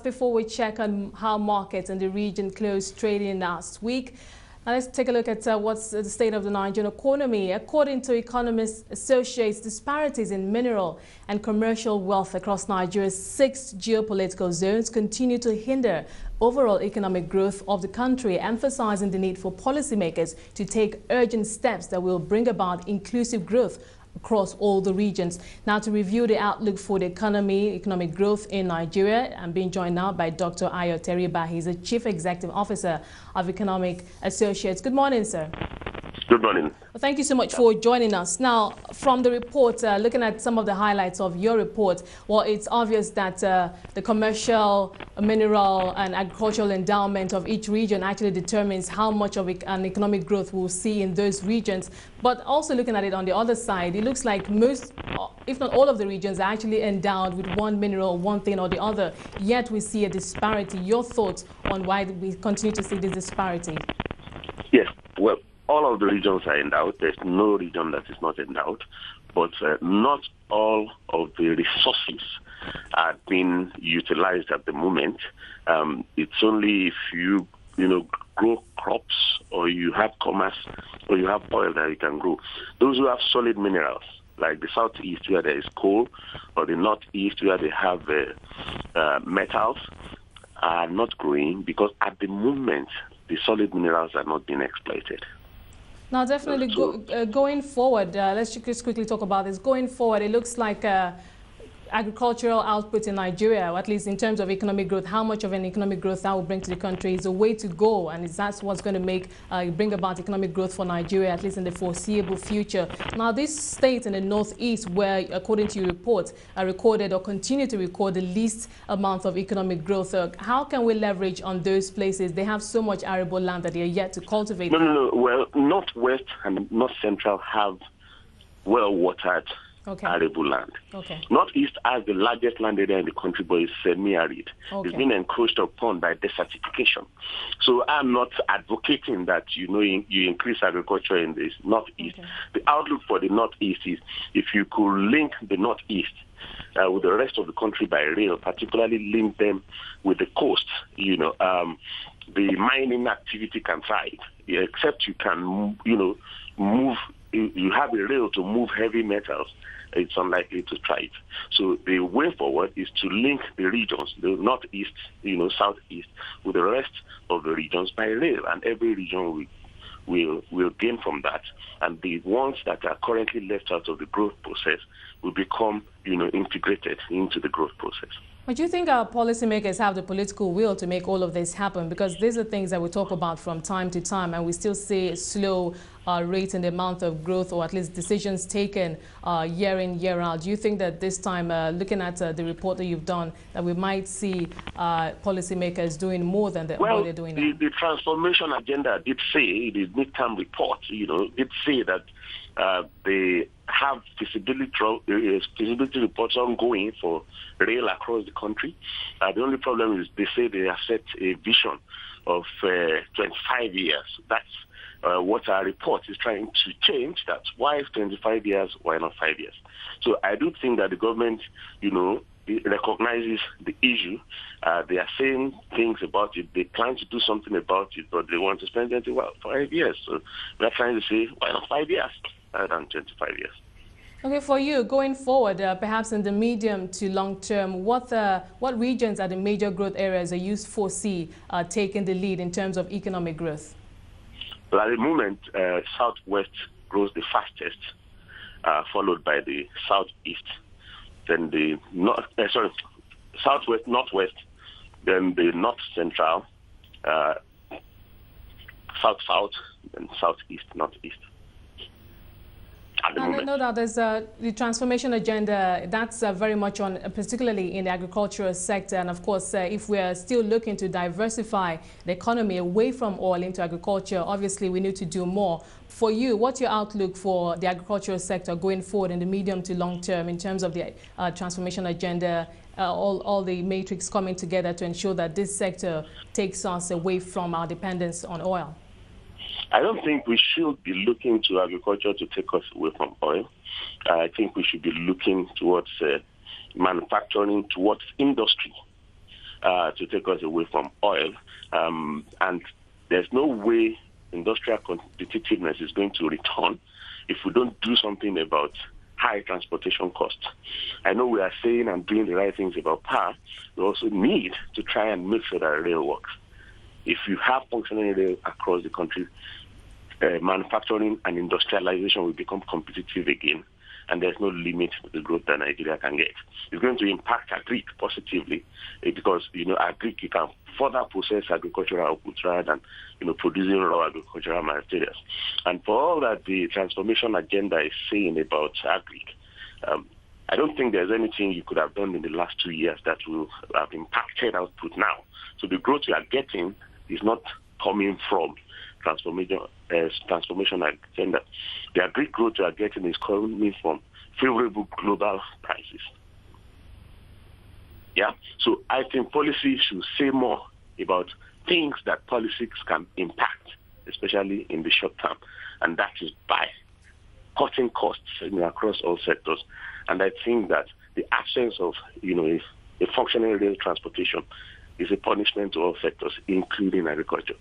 Before we check on how markets in the region closed trading last week, now let's take a look at what's the state of the Nigerian economy. According to Economis Associates, disparities in mineral and commercial wealth across Nigeria's 6 geopolitical zones continue to hinder overall economic growth of the country, emphasizing the need for policymakers to take urgent steps that will bring about inclusive growth across all the regions. Now, to review the outlook for the economic growth in Nigeria, I'm being joined now by Dr. Ayo Teriba. He's the Chief Executive Officer of Economic Associates. Good morning, sir. Good morning. Well, thank you so much for joining us. Now, from the report, looking at some of the highlights of your report, well, it's obvious that the commercial, mineral and agricultural endowment of each region actually determines how much of an economic growth we'll see in those regions. But also looking at it on the other side, it looks like most, if not all of the regions are actually endowed with one mineral, one thing or the other. Yet we see a disparity. Your thoughts on why we continue to see this disparity? Yes, well, all of the regions are endowed. There's no region that is not endowed, but not all of the resources are being utilized at the moment. It's only if you grow crops or you have commerce or you have oil that you can grow. Those who have solid minerals, like the southeast where there is coal, or the northeast where they have metals, are not growing because at the moment the solid minerals are not being exploited. Now, definitely going forward, let's just quickly talk about this. Going forward, it looks like agricultural output in Nigeria, or at least in terms of economic growth, how much of an economic growth that will bring to the country is a way to go, and that's what's going to bring about economic growth for Nigeria, at least in the foreseeable future. Now, these states in the northeast, where, according to your report, are recorded or continue to record the least amount of economic growth, how can we leverage on those places? They have so much arable land that they are yet to cultivate. No. Well, northwest and north central have well-watered arable land. Northeast has the largest land area in the country, but it's semi-arid. It's been encroached upon by desertification. So I'm not advocating that you increase agriculture in the northeast. The outlook for the northeast is if you could link the northeast with the rest of the country by rail, particularly link them with the coast, the mining activity can thrive, except you can, move. You have a rail to move heavy metals. It's unlikely to thrive. So the way forward is to link the regions, the northeast, southeast, with the rest of the regions by rail, and every region will gain from that. And the ones that are currently left out of the growth process will become, integrated into the growth process. But do you think our policymakers have the political will to make all of this happen? Because these are things that we talk about from time to time, and we still see a slow rate in the amount of growth, or at least decisions taken year in, year out. Do you think that this time, looking at the report that you've done, that we might see policymakers doing more than what they're doing now? The transformation agenda did say, the midterm report, did say that they have feasibility reports ongoing for rail across the country. The only problem is they say they have set a vision of 25 years. That's what our report is trying to change. That's why 25 years, why not 5 years? So I do think that the government, recognizes the issue. They are saying things about it. They plan to do something about it, but they want to spend 5 years. So we're trying to say, why not 5 years rather than 25 years? Okay, for you, going forward, perhaps in the medium to long term, what regions are the major growth areas that you foresee taking the lead in terms of economic growth? Well, at the moment, southwest grows the fastest, followed by the southeast, then the southwest, northwest, then the north central, south, and southeast, northeast. And I know that there's the transformation agenda, that's very much on, particularly in the agricultural sector. And of course, if we're still looking to diversify the economy away from oil into agriculture, obviously we need to do more. For you, what's your outlook for the agricultural sector going forward in the medium to long term in terms of the transformation agenda, all the matrix coming together to ensure that this sector takes us away from our dependence on oil? I don't think we should be looking to agriculture to take us away from oil. I think we should be looking towards manufacturing, towards industry. to take us away from oil. And there's no way industrial competitiveness is going to return if we don't do something about high transportation costs. I know we are saying and doing the right things about power. We also need to try and make sure that rail works. If you have functioning rail across the country, manufacturing and industrialization will become competitive again, and there's no limit to the growth that Nigeria can get. It's going to impact agri positively because, agri, you can further process agricultural outputs rather than, producing raw agricultural materials. And for all that the transformation agenda is saying about agri, I don't think there's anything you could have done in the last 2 years that will have impacted output now. So the growth we are getting is not coming from transformation agenda. The agri growth we are getting is coming from favorable global prices. Yeah, so I think policy should say more about things that policies can impact, especially in the short term, and that is by cutting costs across all sectors. And I think that the absence of a functioning rail transportation is a punishment to all sectors, including agriculture.